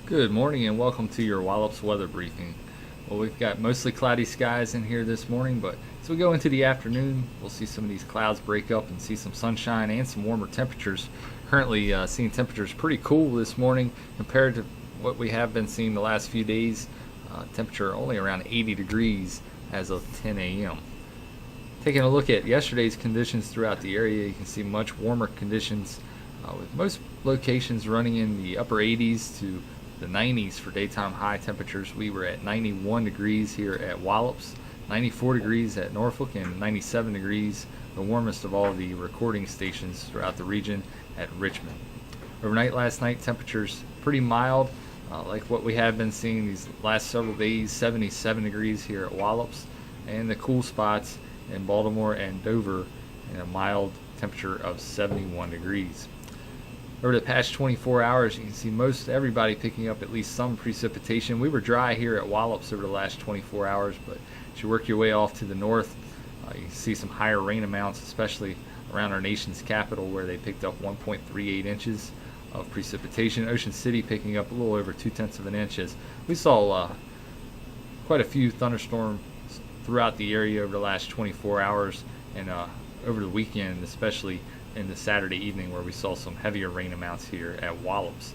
Good morning and welcome to your Wallops weather briefing. Well, we've got mostly cloudy skies in here this morning, but as we go into the afternoon, we'll see some of these clouds break up and see some sunshine and some warmer temperatures. Currently seeing temperatures pretty cool this morning compared to what we have been seeing the last few days. Temperature only around 80 degrees as of 10 a.m. Taking a look at yesterday's conditions throughout the area, you can see much warmer conditions with most locations running in the upper 80s to the 90s for daytime high temperatures. We were at 91 degrees here at Wallops, 94 degrees at Norfolk, and 97 degrees, the warmest of all the recording stations throughout the region, at Richmond. Overnight last night, temperatures pretty mild, like what we have been seeing these last several days, 77 degrees here at Wallops, and the cool spots in Baltimore and Dover in a mild temperature of 71 degrees. Over the past 24 hours, you can see most everybody picking up at least some precipitation. We were dry here at Wallops over the last 24 hours, but as you work your way off to the north, you can see some higher rain amounts, especially around our nation's capital, where they picked up 1.38 inches of precipitation. Ocean City picking up a little over 0.2 of an inch. As we saw quite a few thunderstorms throughout the area over the last 24 hours and over the weekend, especially in the Saturday evening, where we saw some heavier rain amounts here at Wallops.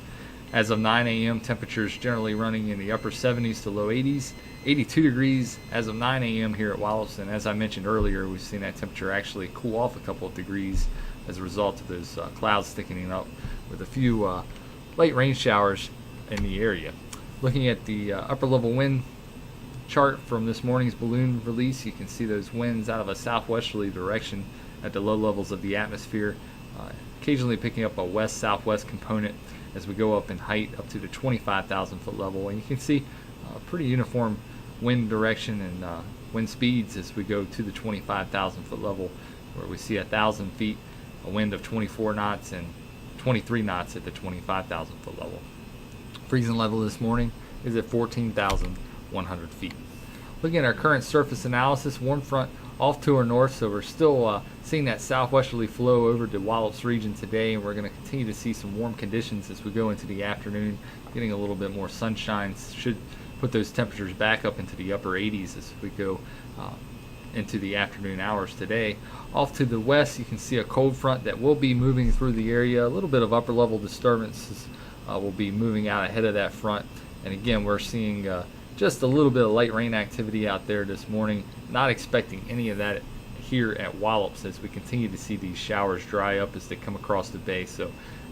As of 9 a.m., temperatures generally running in the upper 70s to low 80s, 82 degrees as of 9 a.m. here at Wallops, and as I mentioned earlier, we've seen that temperature actually cool off a couple of degrees as a result of those clouds thickening up with a few light rain showers in the area. Looking at the upper level wind chart from this morning's balloon release, you can see those winds out of a southwesterly direction at the low levels of the atmosphere, occasionally picking up a west-southwest component as we go up in height up to the 25,000 foot level. And you can see pretty uniform wind direction and wind speeds as we go to the 25,000 foot level, where we see 1,000 feet, a wind of 24 knots and 23 knots at the 25,000 foot level. Freezing level this morning is at 14,100 feet. Looking at our current surface analysis, warm front off to our north, so we're still seeing that southwesterly flow over the Wallops region today, and we're going to continue to see some warm conditions as we go into the afternoon. Getting a little bit more sunshine should put those temperatures back up into the upper 80s as we go into the afternoon hours today. Off to the west, you can see a cold front that will be moving through the area. A little bit of upper level disturbances will be moving out ahead of that front, and again, we're seeing just a little bit of light rain activity out there this morning. Not expecting any of that here at Wallops as we continue to see these showers dry up as they come across the bay. So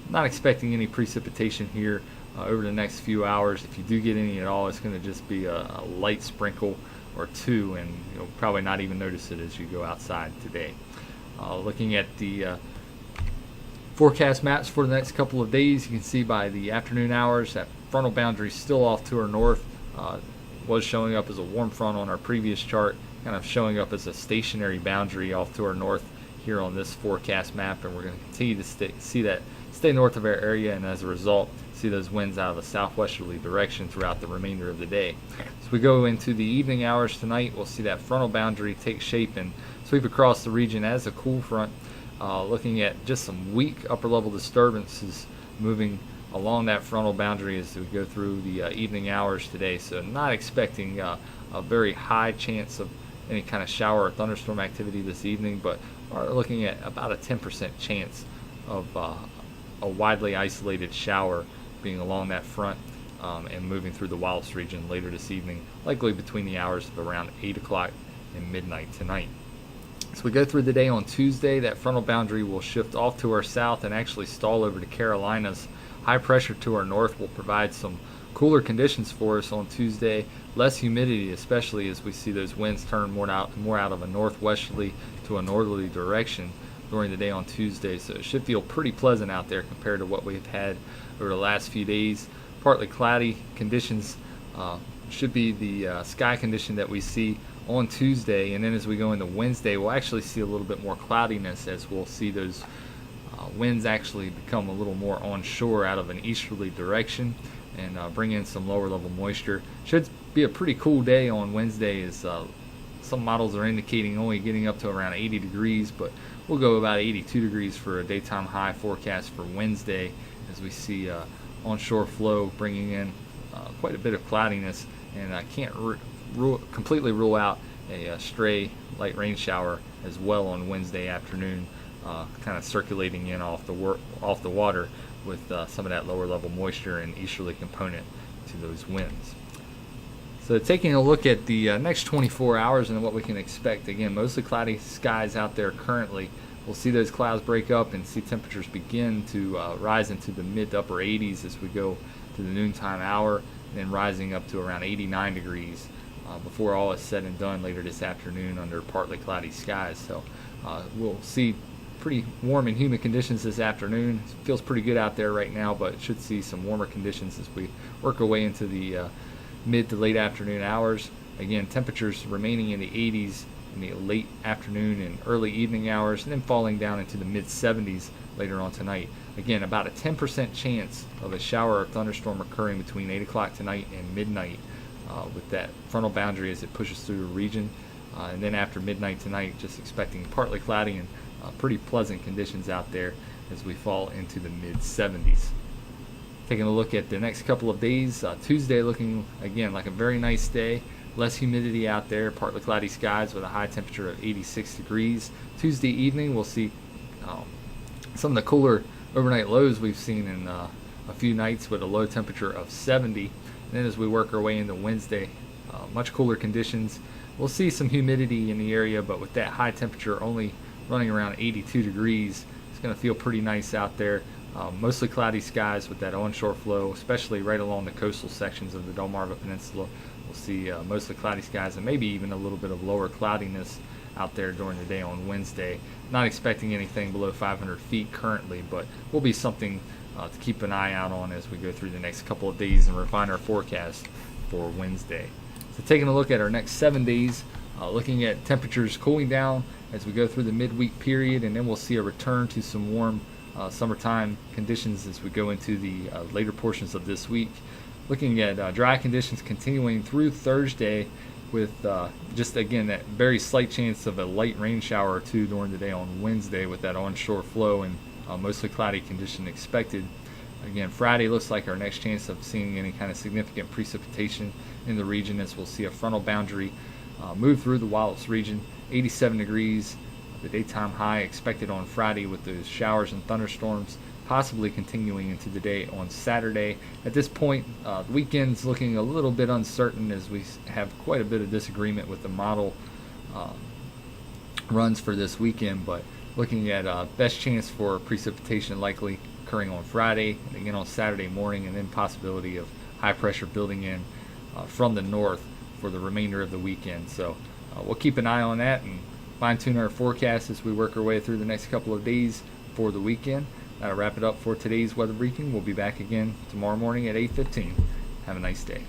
not expecting any precipitation here over the next few hours. If you do get any at all, it's going to just be a light sprinkle or two, and you'll probably not even notice it as you go outside today. Looking at the forecast maps for the next couple of days, you can see by the afternoon hours that frontal boundary still off to our north. Was showing up as a warm front on our previous chart, kind of showing up as a stationary boundary off to our north here on this forecast map, and we're going to continue to stay north of our area, and as a result see those winds out of a southwesterly direction throughout the remainder of the day. As we go into the evening hours tonight, we'll see that frontal boundary take shape and sweep across the region as a cool front, looking at just some weak upper level disturbances moving along that frontal boundary as we go through the evening hours today. So not expecting a very high chance of any kind of shower or thunderstorm activity this evening, but are looking at about a 10% chance of a widely isolated shower being along that front and moving through the Wallops region later this evening, likely between the hours of around 8 o'clock and midnight tonight. As we go through the day on Tuesday, that frontal boundary will shift off to our south and actually stall over the Carolinas. High pressure to our north will provide some cooler conditions for us on Tuesday. Less humidity, especially as we see those winds turn more out of a northwesterly to a northerly direction during the day on Tuesday. So it should feel pretty pleasant out there compared to what we've had over the last few days. Partly cloudy conditions should be the sky condition that we see on Tuesday, and then as we go into Wednesday, we'll actually see a little bit more cloudiness as we'll see those winds actually become a little more onshore out of an easterly direction and bring in some lower level moisture. Should be a pretty cool day on Wednesday, as some models are indicating only getting up to around 80 degrees, but we'll go about 82 degrees for a daytime high forecast for Wednesday as we see onshore flow bringing in quite a bit of cloudiness, and I can't completely rule out a stray light rain shower as well on Wednesday afternoon, kind of circulating in off the water with some of that lower level moisture and easterly component to those winds. So taking a look at the next 24 hours and what we can expect, again, mostly cloudy skies out there currently. We'll see those clouds break up and see temperatures begin to rise into the mid to upper 80s as we go to the noontime hour, and then rising up to around 89 degrees before all is said and done later this afternoon under partly cloudy skies. So we'll see pretty warm and humid conditions this afternoon. It feels pretty good out there right now, but should see some warmer conditions as we work our way into the mid to late afternoon hours. Again, temperatures remaining in the 80s in the late afternoon and early evening hours, and then falling down into the mid 70s later on tonight. Again, about a 10% chance of a shower or thunderstorm occurring between 8 o'clock tonight and midnight with that frontal boundary as it pushes through the region. And then after midnight tonight, just expecting partly cloudy and pretty pleasant conditions out there as we fall into the mid 70s. Taking a look at the next couple of days, Tuesday looking again like a very nice day. Less humidity out there, partly cloudy skies with a high temperature of 86 degrees. Tuesday evening we'll see some of the cooler overnight lows we've seen in a few nights with a low temperature of 70. And then as we work our way into Wednesday, much cooler conditions. We'll see some humidity in the area, but with that high temperature only running around 82 degrees, it's going to feel pretty nice out there. Mostly cloudy skies with that onshore flow, especially right along the coastal sections of the Delmarva Peninsula. We'll see mostly cloudy skies and maybe even a little bit of lower cloudiness out there during the day on Wednesday. Not expecting anything below 500 feet currently, but will be something to keep an eye out on as we go through the next couple of days and refine our forecast for Wednesday. So taking a look at our next 7 days, looking at temperatures cooling down as we go through the midweek period, and then we'll see a return to some warm summertime conditions as we go into the later portions of this week. Looking at dry conditions continuing through Thursday with just again that very slight chance of a light rain shower or two during the day on Wednesday with that onshore flow and mostly cloudy condition expected. Again, Friday looks like our next chance of seeing any kind of significant precipitation in the region as we'll see a frontal boundary move through the Wallops region. 87 degrees, the daytime high expected on Friday with those showers and thunderstorms possibly continuing into the day on Saturday. At this point, the weekend's looking a little bit uncertain as we have quite a bit of disagreement with the model runs for this weekend, but looking at best chance for precipitation likely occurring on Friday and again on Saturday morning, and then possibility of high pressure building in from the north for the remainder of the weekend. So we'll keep an eye on that and fine-tune our forecast as we work our way through the next couple of days for the weekend. That'll wrap it up for today's weather briefing. We'll be back again tomorrow morning at 8:15. Have a nice day.